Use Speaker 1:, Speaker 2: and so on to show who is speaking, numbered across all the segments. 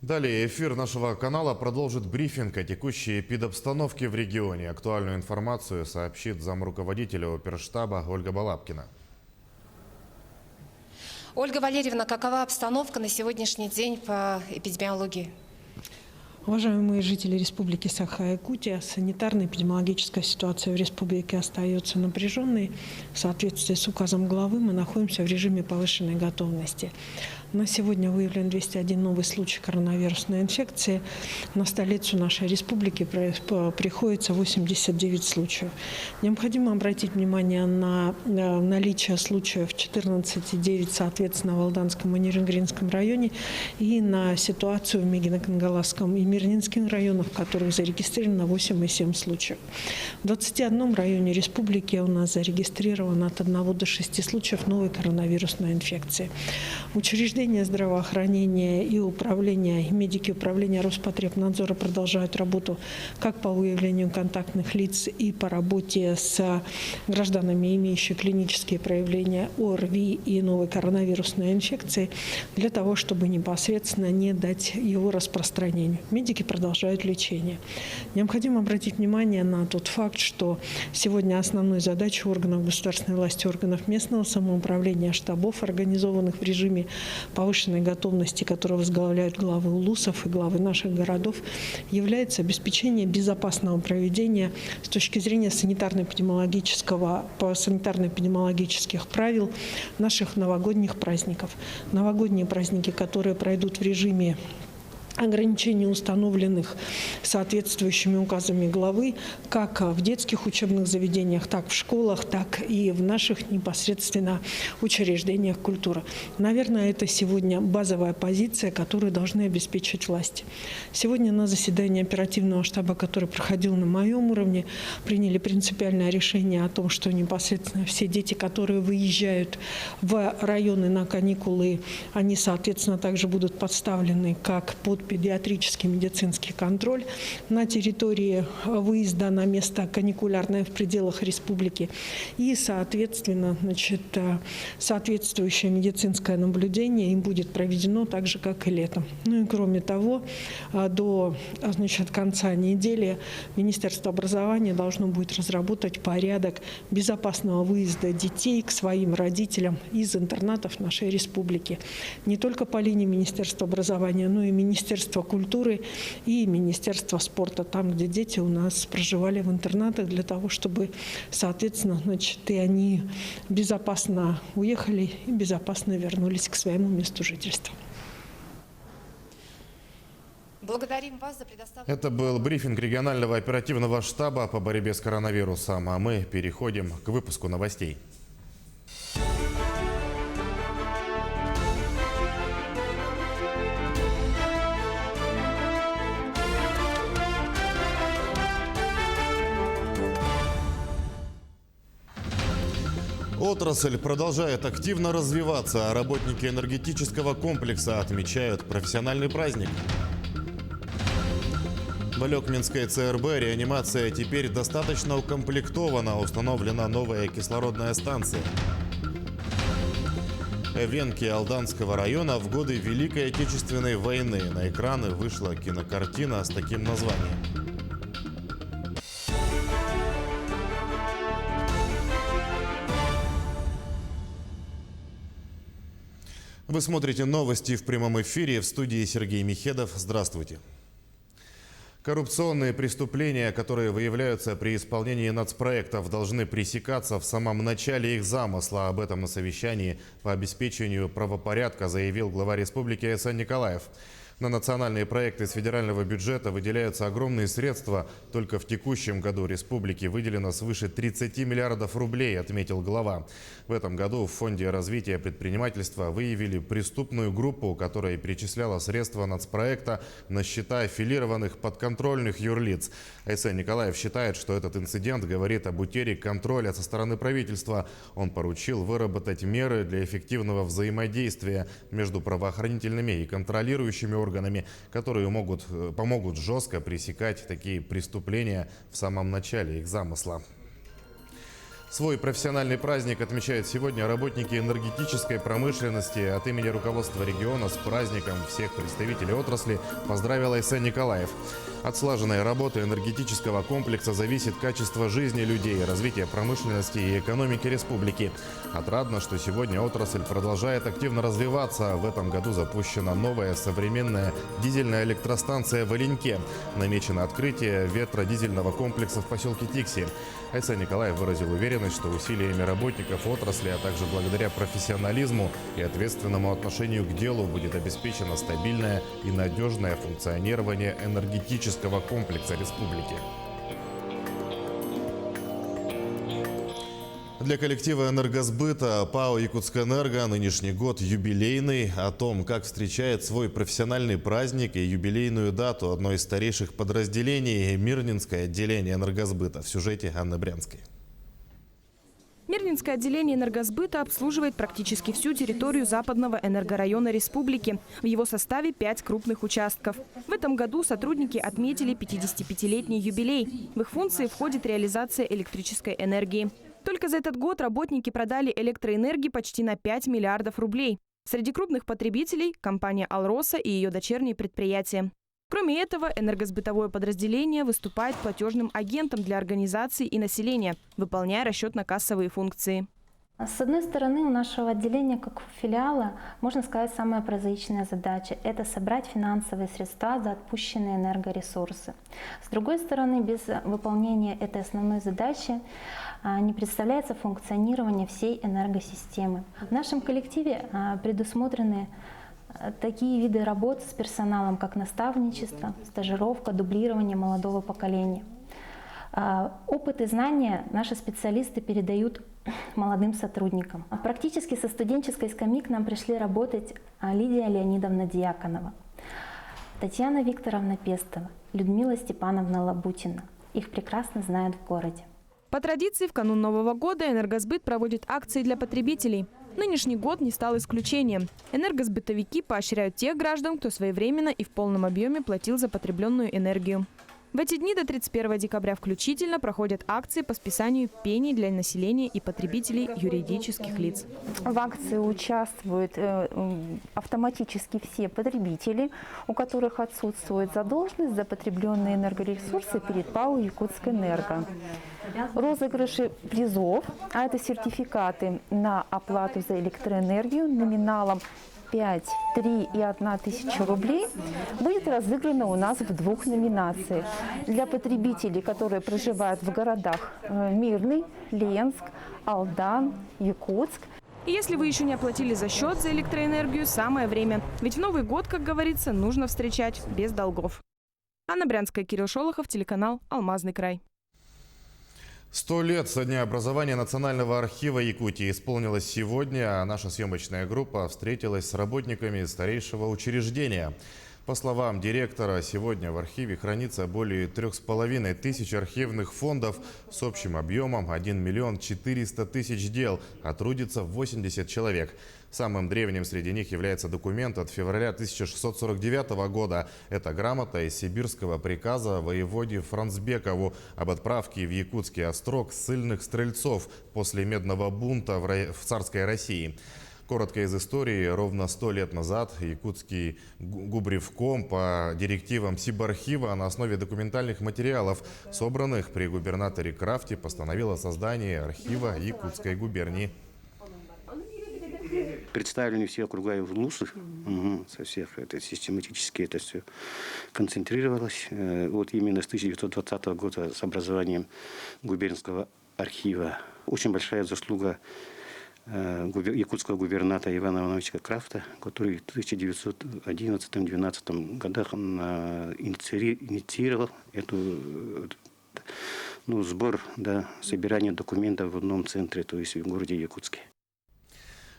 Speaker 1: Далее эфир нашего канала продолжит брифинг о текущей эпидобстановке в регионе. Актуальную информацию сообщит замруководителя оперштаба Ольга Балабкина.
Speaker 2: Ольга Валерьевна, какова обстановка на сегодняшний день по эпидемиологии?
Speaker 3: Уважаемые жители Республики Саха-Якутия, санитарно-эпидемиологическая ситуация в республике остается напряженной. В соответствии с указом главы мы находимся в режиме повышенной готовности. На сегодня выявлен 201 новый случай коронавирусной инфекции. На столицу нашей республики приходится 89 случаев. Необходимо обратить внимание на наличие случаев 14,9, соответственно, в Алданском и Нерюнгринском районе, и на ситуацию в Мегино-Кангаласском и Мирнинском районах, в которых зарегистрировано 8,7 случаев. В 21 районе республики у нас зарегистрировано от 1 до 6 случаев новой коронавирусной инфекции. Учреждения здравоохранения и управления, и медики управления Роспотребнадзора продолжают работу как по выявлению контактных лиц и по работе с гражданами, имеющими клинические проявления ОРВИ и новой коронавирусной инфекции, для того, чтобы непосредственно не дать его распространению. Медики продолжают лечение. Необходимо обратить внимание на тот факт, что сегодня основной задачей органов государственной власти, органов местного самоуправления, штабов, организованных в режиме повышенной готовности, которые возглавляют главы улусов и главы наших городов, является обеспечение безопасного проведения с точки зрения санитарно-эпидемиологических правил наших новогодних праздников. Новогодние праздники, которые пройдут в режиме ограничений, установленных соответствующими указами главы, как в детских учебных заведениях, так в школах, так и в наших непосредственно учреждениях культуры. Наверное, это сегодня базовая позиция, которую должны обеспечить власти. Сегодня на заседании оперативного штаба, который проходил на моем уровне, приняли принципиальное решение о том, что непосредственно все дети, которые выезжают в районы на каникулы, они, соответственно, также будут подставлены как под педиатрический медицинский контроль на территории выезда на место каникулярное в пределах республики и, соответственно, соответствующее медицинское наблюдение им будет проведено так же, как и летом. Ну и кроме того, до конца недели Министерство образования должно будет разработать порядок безопасного выезда детей к своим родителям из интернатов нашей республики. Не только по линии Министерства образования, но и Министерства культуры и Министерства спорта, там, где дети у нас проживали в интернатах, для того, чтобы, соответственно, и они безопасно уехали и безопасно вернулись к своему месту жительства.
Speaker 2: Благодарим вас за предоставленную...
Speaker 1: Это был брифинг регионального оперативного штаба по борьбе с коронавирусом, а мы переходим к выпуску новостей. Отрасль продолжает активно развиваться, а работники энергетического комплекса отмечают профессиональный праздник. В Алекминской ЦРБ реанимация теперь достаточно укомплектована, установлена новая кислородная станция. В Венке Алданского района в годы Великой Отечественной войны на экраны вышла кинокартина с таким названием. Вы смотрите новости в прямом эфире. В студии Сергей Михедов. Здравствуйте. Коррупционные преступления, которые выявляются при исполнении нацпроектов, должны пресекаться в самом начале их замысла. Об этом на совещании по обеспечению правопорядка заявил глава республики Айсен Николаев. На национальные проекты из федерального бюджета выделяются огромные средства. Только в текущем году республике выделено свыше 30 миллиардов рублей, отметил глава. В этом году в Фонде развития предпринимательства выявили преступную группу, которая перечисляла средства нацпроекта на счета аффилированных подконтрольных юрлиц. Айсен Николаев считает, что этот инцидент говорит об утере контроля со стороны правительства. Он поручил выработать меры для эффективного взаимодействия между правоохранительными и контролирующими органами, которые помогут жестко пресекать такие преступления в самом начале их замысла. Свой профессиональный праздник отмечают сегодня работники энергетической промышленности. От имени руководства региона с праздником всех представителей отрасли поздравил Айсен Николаев. От слаженной работы энергетического комплекса зависит качество жизни людей, развитие промышленности и экономики республики. Отрадно, что сегодня отрасль продолжает активно развиваться. В этом году запущена новая современная дизельная электростанция в Оленьке. Намечено открытие ветродизельного комплекса в поселке Тикси. Айсен Николаев выразил уверенность, что усилиями работников отрасли, а также благодаря профессионализму и ответственному отношению к делу будет обеспечено стабильное и надежное функционирование энергетического комплекса республики. Для коллектива энергосбыта ПАО «Якутскэнерго» нынешний год юбилейный. О том, как встречает свой профессиональный праздник и юбилейную дату одно из старейших подразделений – Мирнинское отделение энергосбыта. В сюжете Анны Брянской.
Speaker 4: Мирнинское отделение энергосбыта обслуживает практически всю территорию западного энергорайона республики. В его составе 5 крупных участков. В этом году сотрудники отметили 55-летний юбилей. В их функции входит реализация электрической энергии. Только за этот год работники продали электроэнергии почти на 5 миллиардов рублей. Среди крупных потребителей – компания «Алроса» и ее дочерние предприятия. Кроме этого, энергосбытовое подразделение выступает платежным агентом для организаций и населения, выполняя расчетно-кассовые функции.
Speaker 5: С одной стороны, у нашего отделения, как филиала, можно сказать, самая прозаичная задача – это собрать финансовые средства за отпущенные энергоресурсы. С другой стороны, без выполнения этой основной задачи не представляется функционирование всей энергосистемы. В нашем коллективе предусмотрены такие виды работ с персоналом, как наставничество, стажировка, дублирование молодого поколения. Опыт и знания наши специалисты передают молодым сотрудникам. Практически со студенческой скамьи к нам пришли работать Лидия Леонидовна Дьяконова, Татьяна Викторовна Пестова, Людмила Степановна Лабутина. Их прекрасно знают в городе.
Speaker 4: По традиции, в канун Нового года энергосбыт проводит акции для потребителей. Нынешний год не стал исключением. Энергосбытовики поощряют тех граждан, кто своевременно и в полном объеме платил за потребленную энергию. В эти дни до 31 декабря включительно проходят акции по списанию пений для населения и потребителей юридических лиц.
Speaker 6: В акции участвуют автоматически все потребители, у которых отсутствует задолженность за потребленные энергоресурсы перед ПАО «Якутскэнерго». Розыгрыши призов, а это сертификаты на оплату за электроэнергию номиналом 5, 3 и 1 тысяча рублей, будет разыграно у нас в 2 номинациях. Для потребителей, которые проживают в городах Мирный, Ленск, Алдан, Якутск.
Speaker 4: И если вы еще не оплатили за счет за электроэнергию, самое время. Ведь в Новый год, как говорится, нужно встречать без долгов. Анна Брянская, Кирилл Шолохов, телеканал «Алмазный край».
Speaker 1: 100 лет со дня образования Национального архива Якутии исполнилось сегодня, а наша съемочная группа встретилась с работниками старейшего учреждения. По словам директора, сегодня в архиве хранится более 3500 архивных фондов с общим объемом 1 400 000 дел, а трудится 80 человек. Самым древним среди них является документ от февраля 1649 года. Это грамота из сибирского приказа воеводе Францбекову об отправке в Якутский острог ссыльных стрельцов после медного бунта в царской России. Коротко из истории. Ровно 100 лет назад Якутский губревком по директивам Сибархива на основе документальных материалов, собранных при губернаторе Крафте, постановил о создании архива Якутской губернии.
Speaker 7: Представлены все округа и улусы, со всех, это систематически это все концентрировалось. Вот именно с 1920 года с образованием губернского архива. Очень большая заслуга якутского губернатора Ивана Ивановича Крафта, который в 1911-12 годах инициировал эту сбор, собирание документов в одном центре, то есть в городе Якутске.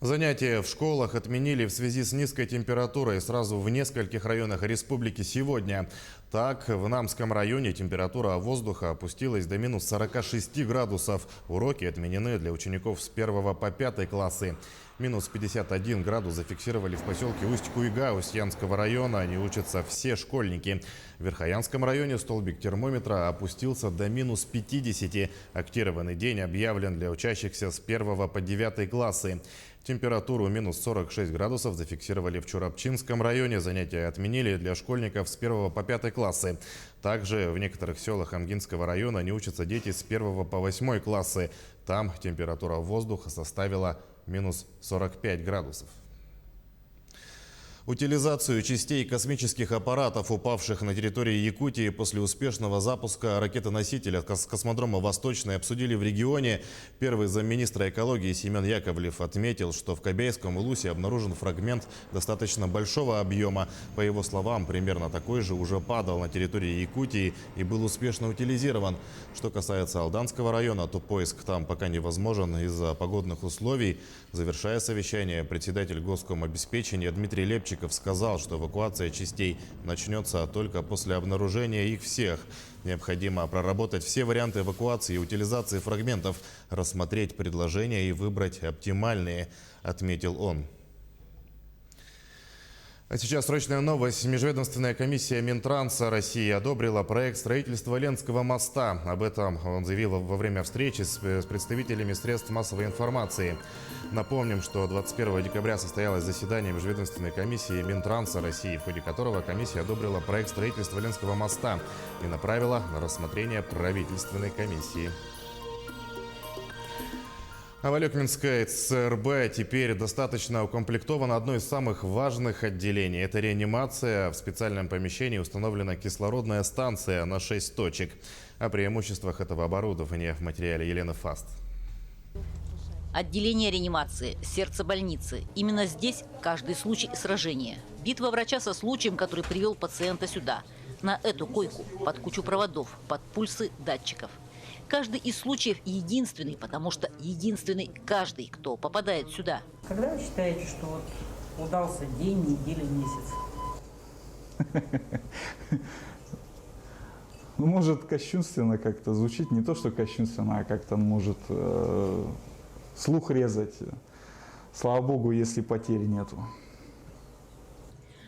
Speaker 1: Занятия в школах отменили в связи с низкой температурой сразу в нескольких районах республики сегодня. Так, в Намском районе температура воздуха опустилась до минус 46 градусов. Уроки отменены для учеников с 1 по 5 классы. Минус 51 градус зафиксировали в поселке Усть-Куйга Устьянского района. Они учатся все школьники. В Верхоянском районе столбик термометра опустился до минус 50. Актированный день объявлен для учащихся с 1 по 9 классы. Температуру минус 46 градусов зафиксировали в Чурапчинском районе. Занятия отменили для школьников с 1 по 5 классы. Также в некоторых селах Амгинского района не учатся дети с 1 по 8 классы. Там температура воздуха составила минус 45 градусов. Утилизацию частей космических аппаратов, упавших на территории Якутии после успешного запуска ракеты-носителя с космодрома «Восточный», обсудили в регионе. Первый замминистра экологии Семен Яковлев отметил, что в Кобяйском улусе обнаружен фрагмент достаточно большого объема. По его словам, примерно такой же уже падал на территории Якутии и был успешно утилизирован. Что касается Алданского района, то поиск там пока невозможен из-за погодных условий. Завершая совещание, председатель Госкомобеспечения Дмитрий Лепчиков сказал, что эвакуация частей начнется только после обнаружения их всех. Необходимо проработать все варианты эвакуации и утилизации фрагментов, рассмотреть предложения и выбрать оптимальные, отметил он. А сейчас срочная новость. Межведомственная комиссия Минтранса России одобрила проект строительства Ленского моста. Об этом он заявил во время встречи с представителями средств массовой информации. Напомним, что 21 декабря состоялось заседание Межведомственной комиссии Минтранса России, в ходе которого комиссия одобрила проект строительства Ленского моста и направила на рассмотрение правительственной комиссии. А в Алекминской ЦРБ теперь достаточно укомплектовано одно из самых важных отделений. Это реанимация. В специальном помещении установлена кислородная станция на 6 точек. О преимуществах этого оборудования в материале Елены Фаст.
Speaker 8: Отделение реанимации, сердце больницы. Именно здесь каждый случай сражения. Битва врача со случаем, который привел пациента сюда. На эту койку, под кучу проводов, под пульсы датчиков. Каждый из случаев единственный, потому что единственный каждый, кто попадает сюда.
Speaker 9: Когда вы считаете, что вот удался день, неделя, месяц?
Speaker 10: Ну, может, кощунственно как-то звучит. Не то, что кощунственно, а как-то может слух резать. Слава богу, если потери нету.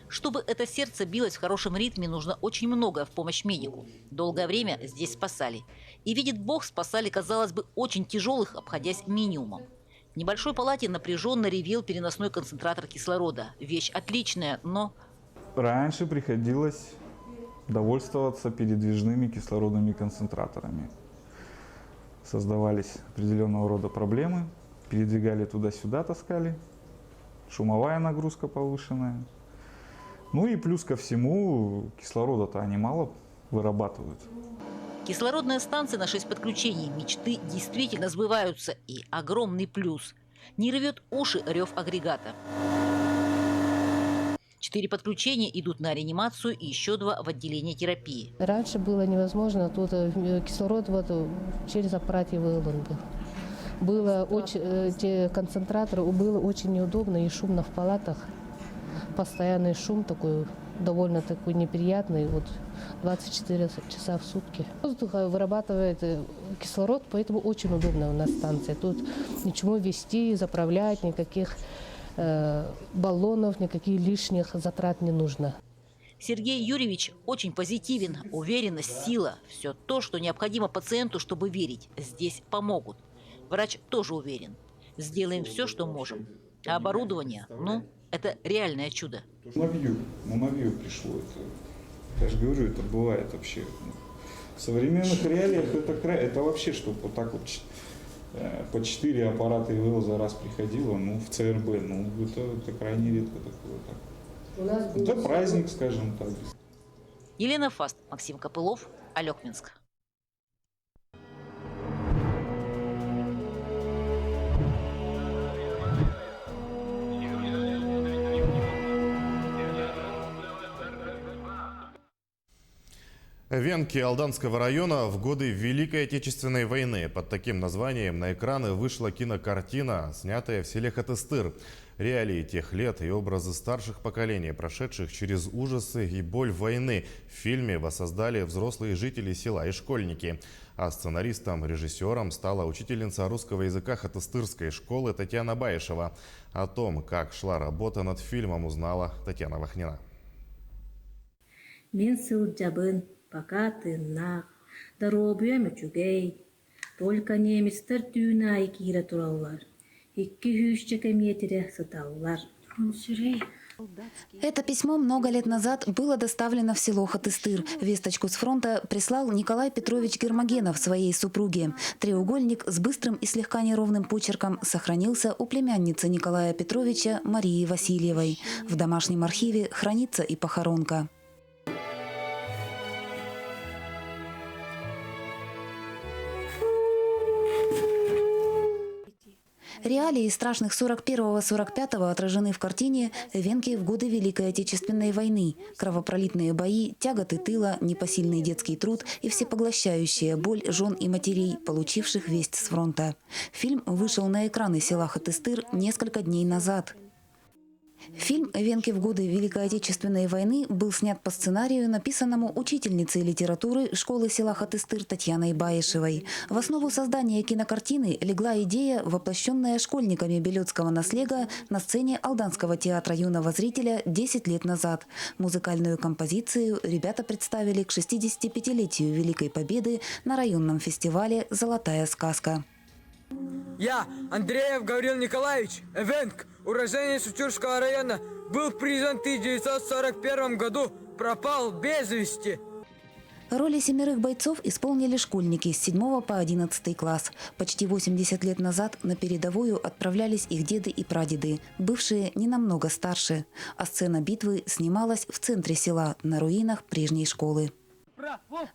Speaker 8: Чтобы это сердце билось в хорошем ритме, нужно очень многое в помощь медику. Долгое время здесь спасали. И, видит Бог, спасали, казалось бы, очень тяжелых, обходясь минимумом. В небольшой палате напряженно ревел переносной концентратор кислорода. Вещь отличная, но...
Speaker 10: Раньше приходилось довольствоваться передвижными кислородными концентраторами. Создавались определенного рода проблемы. Передвигали туда-сюда, таскали. Шумовая нагрузка повышенная. Ну и плюс ко всему, кислорода-то они мало вырабатывают.
Speaker 8: Кислородная станция на 6 подключений. Мечты действительно сбываются. И огромный плюс. Не рвет уши рев агрегата. 4 подключения идут на реанимацию и еще 2 в отделение терапии.
Speaker 11: Раньше было невозможно. Тут кислород вот через аппарат выложен был. Было те концентраторы, было очень неудобно и шумно в палатах. Постоянный шум такой, довольно такой неприятный, вот 24 часа в сутки. Воздух вырабатывает кислород, поэтому очень удобно у нас станция. Тут ничего везти, заправлять, никаких баллонов, никаких лишних затрат не нужно.
Speaker 8: Сергей Юрьевич очень позитивен. Уверенность, сила – все то, что необходимо пациенту, чтобы верить. Здесь помогут. Врач тоже уверен. Сделаем все, что можем. А оборудование, это реальное чудо.
Speaker 10: Муравью пришло. Я же говорю, это бывает вообще. В современных реалиях это вообще, чтобы вот так вот по 4 аппарата ИВЛ за раз приходило, в ЦРБ, это крайне редко такое. Это праздник, скажем так.
Speaker 8: Елена Фаст, Максим Копылов, Алекминск.
Speaker 1: Венки Алданского района в годы Великой Отечественной войны. Под таким названием на экраны вышла кинокартина, снятая в селе Хатыстыр. Реалии тех лет и образы старших поколений, прошедших через ужасы и боль войны, в фильме воссоздали взрослые жители села и школьники. А сценаристом-режиссером стала учительница русского языка Хатыстырской школы Татьяна Баишева. О том, как шла работа над фильмом, узнала Татьяна Вахнина.
Speaker 12: Пока ты нах, дорогу чугей, только немецтер тюна и кира тураллар, и кихющика метере саталлар.
Speaker 13: Это письмо много лет назад было доставлено в село Хатыстыр. Весточку с фронта прислал Николай Петрович Гермогенов своей супруге. Треугольник с быстрым и слегка неровным почерком сохранился у племянницы Николая Петровича Марии Васильевой. В домашнем архиве хранится и похоронка. Реалии страшных 41-45 отражены в картине «Венки в годы Великой Отечественной войны». Кровопролитные бои, тяготы тыла, непосильный детский труд и всепоглощающая боль жен и матерей, получивших весть с фронта. Фильм вышел на экраны села Хатыстыр несколько дней назад. Фильм «Венки в годы Великой Отечественной войны» был снят по сценарию, написанному учительницей литературы школы села Хатыстыр Татьяной Баишевой. В основу создания кинокартины легла идея, воплощенная школьниками Белецкого наслега на сцене Алданского театра юного зрителя 10 лет назад. Музыкальную композицию ребята представили к 65-летию Великой Победы на районном фестивале «Золотая сказка».
Speaker 14: Я, Андреев Гаврил Николаевич, Эвенк, уроженец Учурского района, был призван в 1941 году, пропал без вести.
Speaker 13: Роли 7 бойцов исполнили школьники с 7 по 11 класс. Почти 80 лет назад на передовую отправлялись их деды и прадеды, бывшие не намного старше. А сцена битвы снималась в центре села, на руинах прежней школы.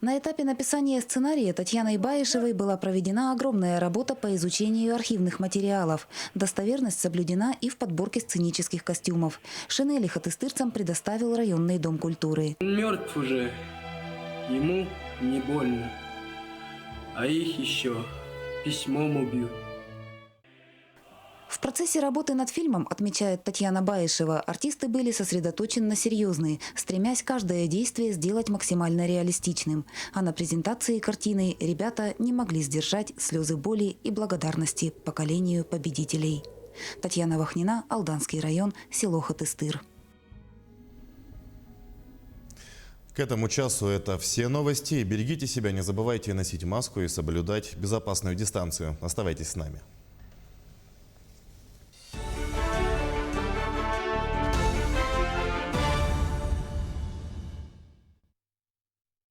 Speaker 13: На этапе написания сценария Татьяной Баишевой была проведена огромная работа по изучению архивных материалов. Достоверность соблюдена и в подборке сценических костюмов. Шинели хатыстырцам предоставил районный дом культуры.
Speaker 14: Он мертв уже, ему не больно, а их еще письмом убьют.
Speaker 13: В процессе работы над фильмом, отмечает Татьяна Баишева, артисты были сосредоточены серьезные, стремясь каждое действие сделать максимально реалистичным. А на презентации картины ребята не могли сдержать слезы боли и благодарности поколению победителей. Татьяна Вахнина, Алданский район, село Хатыстыр.
Speaker 1: К этому часу это все новости. Берегите себя, не забывайте носить маску и соблюдать безопасную дистанцию. Оставайтесь с нами.